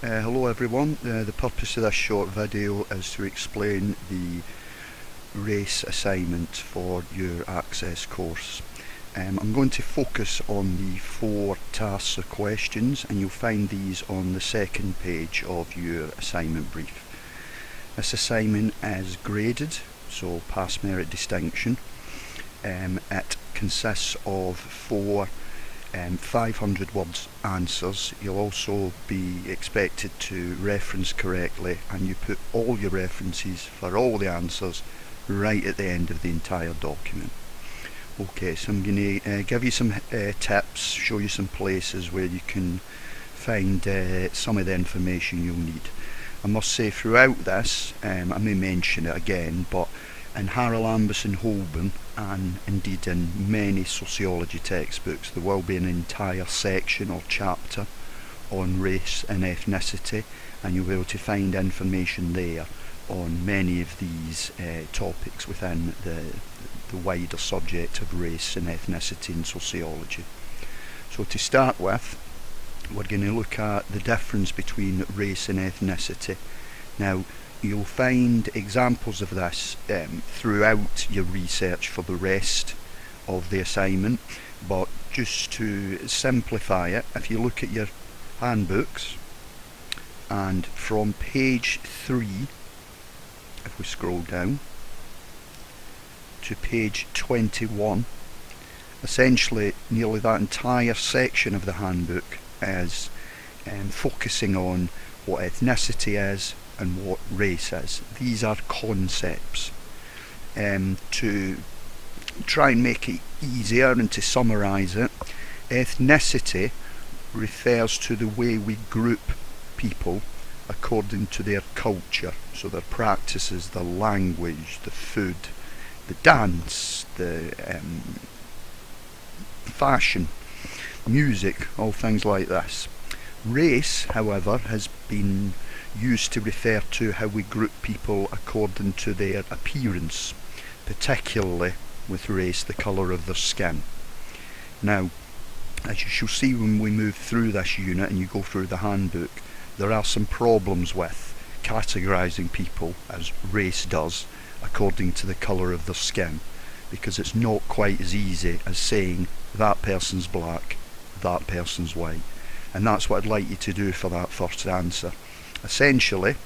Hello everyone. The purpose of this short video is to explain the race assignment for your Access course. I'm going to focus on the 4 tasks or questions, and you'll find these on the second page of your assignment brief. This assignment is graded, so pass, merit, distinction. It consists of 4 500 words answers. You'll also be expected to reference correctly, and you put all your references for all the answers right at the end of the entire document. Okay, so I'm going to give you some tips, show you some places where you can find some of the information you'll need. I must say throughout this, I may mention it again, but in Haralambous and Holborn, and indeed in many sociology textbooks, there will be an entire section or chapter on race and ethnicity, and you'll be able to find information there on many of these topics within the wider subject of race and ethnicity in sociology. So to start with, we're going to look at the difference between race and ethnicity. Now, you'll find examples of this throughout your research for the rest of the assignment, but just to simplify it, if you look at your handbooks, and from page 3, if we scroll down to page 21, essentially nearly that entire section of the handbook is focusing on what ethnicity is and what race is. These are concepts. To try and make it easier and to summarise it, ethnicity refers to the way we group people according to their culture, so their practices, their language, the food, the dance, the fashion, music, all things like this. Race, however, has been used to refer to how we group people according to their appearance, particularly with race, the colour of their skin. Now, as you shall see when we move through this unit and you go through the handbook, there are some problems with categorising people as race does according to the colour of their skin, because it's not quite as easy as saying that person's black, that person's white. And that's what I'd like you to do for that first answer. Essentially,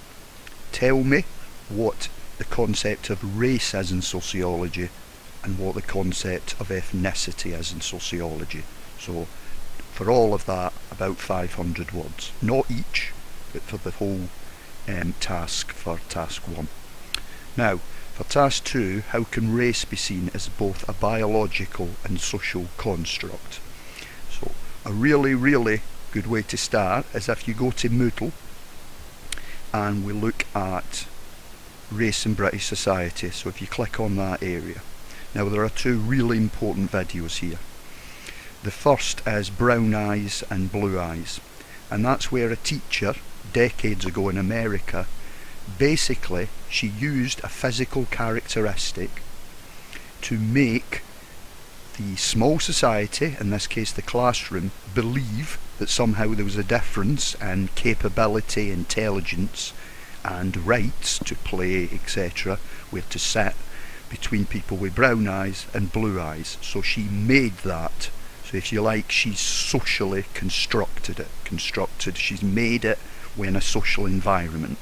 tell me what the concept of race is in sociology and what the concept of ethnicity is in sociology. So for all of that, about 500 words. Not each, but for the whole task for task 1. Now, for task 2, how can race be seen as both a biological and social construct? So a really good way to start is if you go to Moodle and we look at race in British society. So if you click on that area. Now there are 2 really important videos here. The first is brown eyes and blue eyes, and that's where a teacher decades ago in America, basically she used a physical characteristic to make the small society, in this case the classroom, believe that somehow there was a difference in capability, intelligence and rights to play, etc., where to sit between people with brown eyes and blue eyes. So she made that. So if you like, she's socially constructed it. She's made it within a social environment.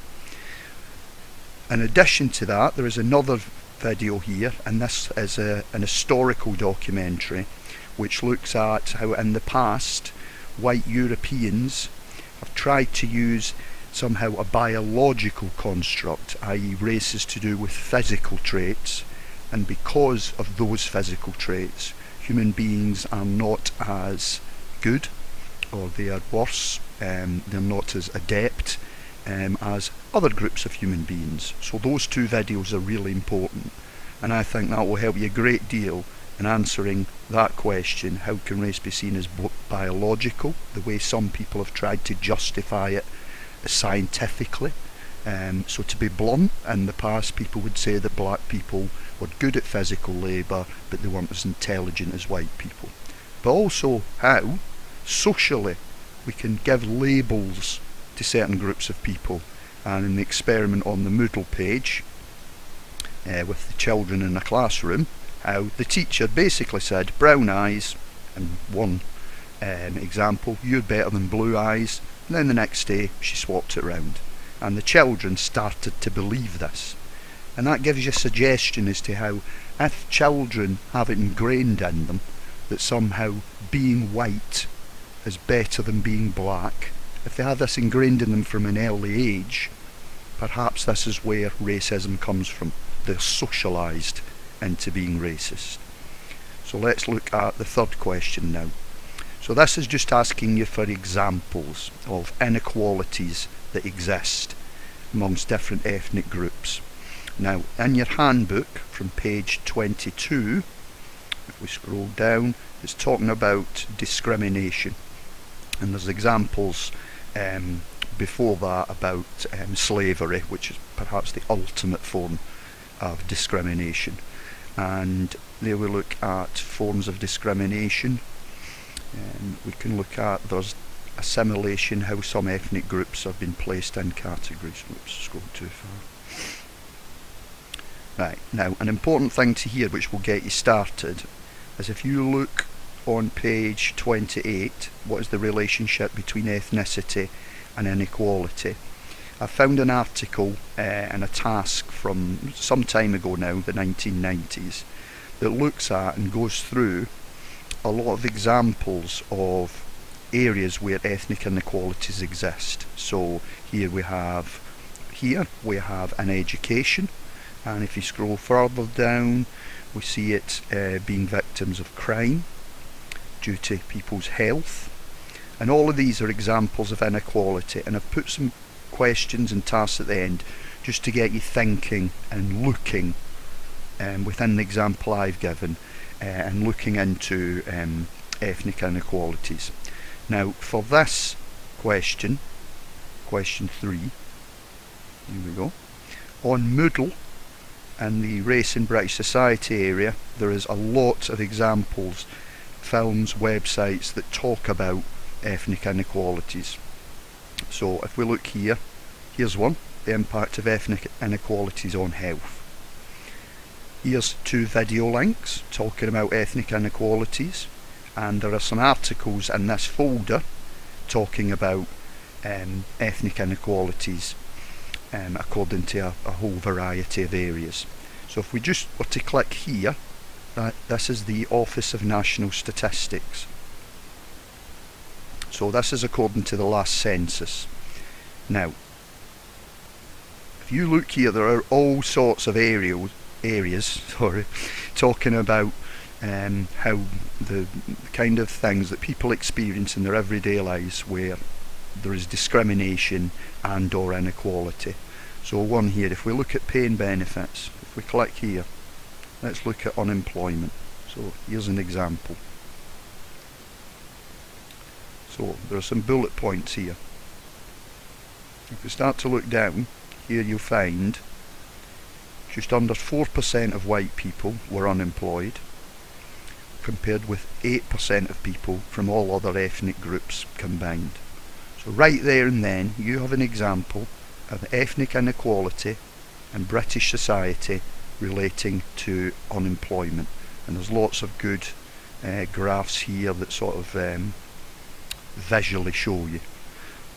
In addition to that, there is another video here, and this is an historical documentary which looks at how in the past white Europeans have tried to use somehow a biological construct, i.e. race is to do with physical traits, and because of those physical traits human beings are not as good, or they are worse, they're not as adept as other groups of human beings. So those 2 videos are really important, and I think that will help you a great deal in answering that question, how can race be seen as biological, the way some people have tried to justify it scientifically. So to be blunt, in the past people would say that black people were good at physical labour but they weren't as intelligent as white people. But also how socially we can give labels to certain groups of people. And in the experiment on the Moodle page, with the children in the classroom, how the teacher basically said brown eyes, and one example, you're better than blue eyes, and then the next day she swapped it round, and the children started to believe this. And that gives you a suggestion as to how, if children have it ingrained in them that somehow being white is better than being black, if they have this ingrained in them from an early age, perhaps this is where racism comes from. They're socialised into being racist. So let's look at the third question now. So this is just asking you for examples of inequalities that exist amongst different ethnic groups. Now, in your handbook from page 22, if we scroll down, it's talking about discrimination. And there's examples before that about slavery, which is perhaps the ultimate form of discrimination. And there we look at forms of discrimination. We can look at, there's assimilation, how some ethnic groups have been placed in categories. Oops, scroll too far. Right, now an important thing to hear which will get you started is if you look on page 28, what is the relationship between ethnicity and inequality. I found an article and a task from some time ago now, the 1990s, that looks at and goes through a lot of examples of areas where ethnic inequalities exist. So here we have an education, and if you scroll further down we see it being victims of crime due to people's health, and all of these are examples of inequality. And I've put some questions and tasks at the end just to get you thinking and looking within the example I've given and looking into ethnic inequalities. Now for this question 3, here we go, on Moodle and the race in British society area, there is a lot of examples, films, websites that talk about ethnic inequalities. So if we look here, here's one, the impact of ethnic inequalities on health. Here's 2 video links talking about ethnic inequalities, and there are some articles in this folder talking about ethnic inequalities according to a whole variety of areas. So if we just were to click here, this is the Office of National Statistics. So this is according to the last census. Now, if you look here, there are all sorts of areas talking about how the kind of things that people experience in their everyday lives where there is discrimination and or inequality. So one here, if we look at pay and benefits, if we click here, let's look at unemployment. So here's an example. So there are some bullet points here. If we start to look down, here you'll find just under 4% of white people were unemployed, compared with 8% of people from all other ethnic groups combined. So right there and then you have an example of ethnic inequality in British society relating to unemployment. And there's lots of good graphs here that sort of visually show you.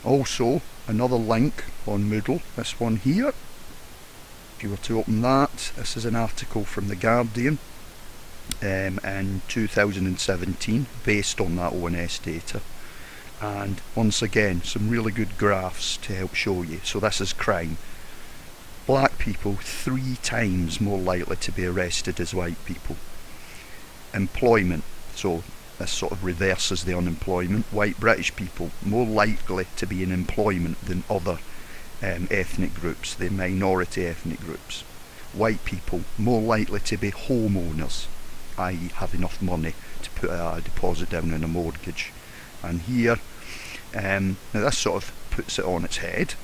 Also another link on Moodle, this one here. If you were to open that, this is an article from The Guardian in 2017 based on that ONS data. And once again, some really good graphs to help show you. So this is crime. Black people 3 times more likely to be arrested as white people. Employment, so this sort of reverses the unemployment. White British people more likely to be in employment than other ethnic groups, the minority ethnic groups. White people more likely to be homeowners, i.e. have enough money to put a deposit down on a mortgage. And here, now this sort of puts it on its head,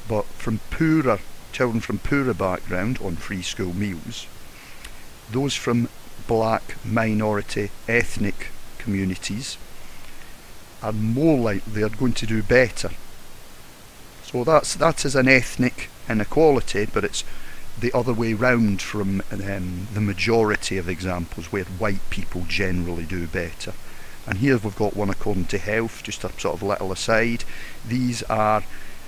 but children from poorer background on free school meals, those from black minority ethnic communities are more likely, they are going to do better So that is an ethnic inequality, but it's the other way round from the majority of examples where white people generally do better. And here we've got one according to health, just a sort of little aside. These are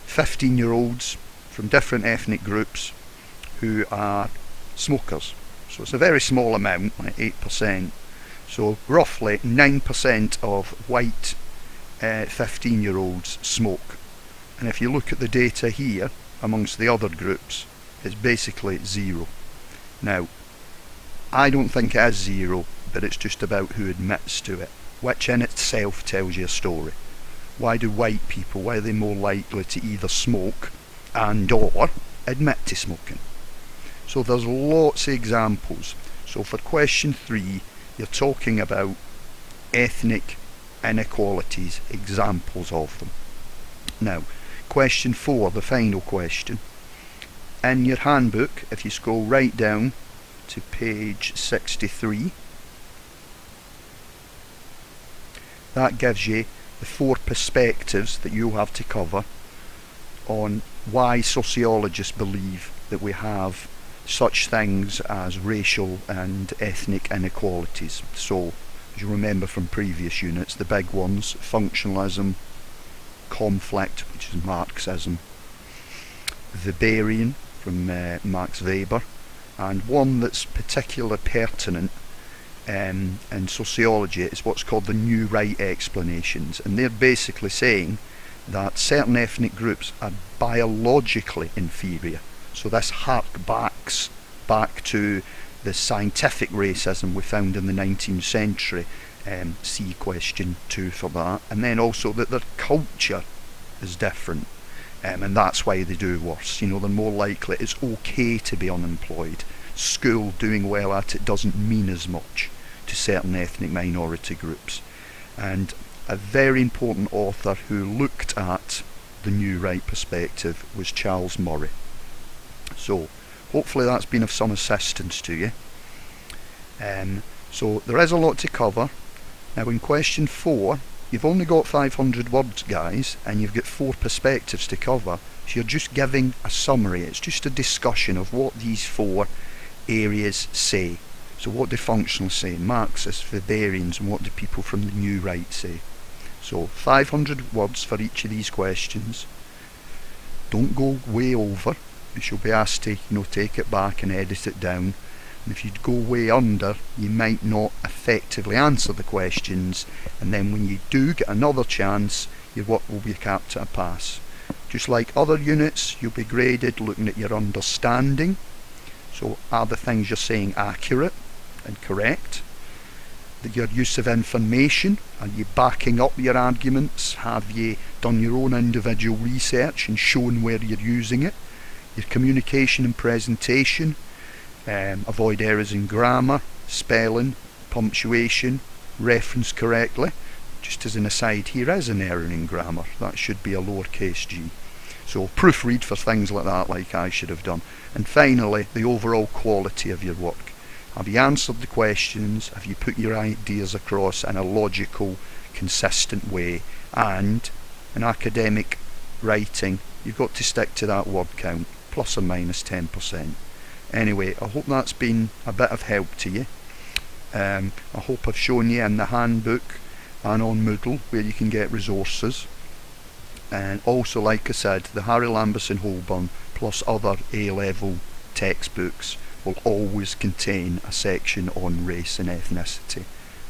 15-year-olds from different ethnic groups who are smokers. So it's a very small amount, like 8%. So roughly 9% of white 15-year-olds smoke. And if you look at the data here, amongst the other groups, it's basically zero. Now, I don't think it is zero, but it's just about who admits to it, which in itself tells you a story. Why do white people, why are they more likely to either smoke and or admit to smoking? So there's lots of examples. So for question 3, you're talking about ethnic inequalities, examples of them. Now, question 4, the final question. In your handbook, if you scroll right down to page 63, that gives you the 4 perspectives that you'll have to cover on why sociologists believe that we have such things as racial and ethnic inequalities. So, as you remember from previous units, the big ones: functionalism, conflict, which is Marxism, Weberian from Max Weber, and one that's particularly pertinent in sociology is what's called the new right explanations, and they're basically saying that certain ethnic groups are biologically inferior. So this harks back to the scientific racism we found in the 19th century. See question 2 for that. And then also that their culture is different, and that's why they do worse. You know, they're more likely, it's okay to be unemployed. School, doing well at it, doesn't mean as much to certain ethnic minority groups. And a very important author who looked at the new right perspective was Charles Murray. So hopefully that's been of some assistance to you. So there is a lot to cover. Now in question 4, you've only got 500 words, guys, and you've got 4 perspectives to cover. So you're just giving a summary. It's just a discussion of what these 4 areas say. So what do functionalists say, Marxists, Weberians, and what do people from the new right say? So 500 words for each of these questions. Don't go way over. You'll be asked to, take it back and edit it down. And if you go way under, you might not effectively answer the questions, and then when you do get another chance, your work will be capped at a pass. Just like other units, you'll be graded looking at your understanding. So are the things you're saying accurate and correct? Your use of information, are you backing up your arguments? Have you done your own individual research and shown where you're using it? Your communication and presentation, avoid errors in grammar, spelling, punctuation, reference correctly. Just as an aside, here is an error in grammar, that should be a lowercase g. So proofread for things like that, like I should have done. And finally, the overall quality of your work. Have you answered the questions? Have you put your ideas across in a logical, consistent way? And in academic writing, you've got to stick to that word count, plus or minus 10%. Anyway, I hope that's been a bit of help to you. I hope I've shown you in the handbook and on Moodle where you can get resources. And also, like I said, the Harry Lamberson Holborn plus other A-level textbooks will always contain a section on race and ethnicity,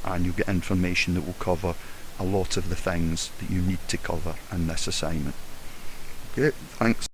and you'll get information that will cover a lot of the things that you need to cover in this assignment. Okay, thanks.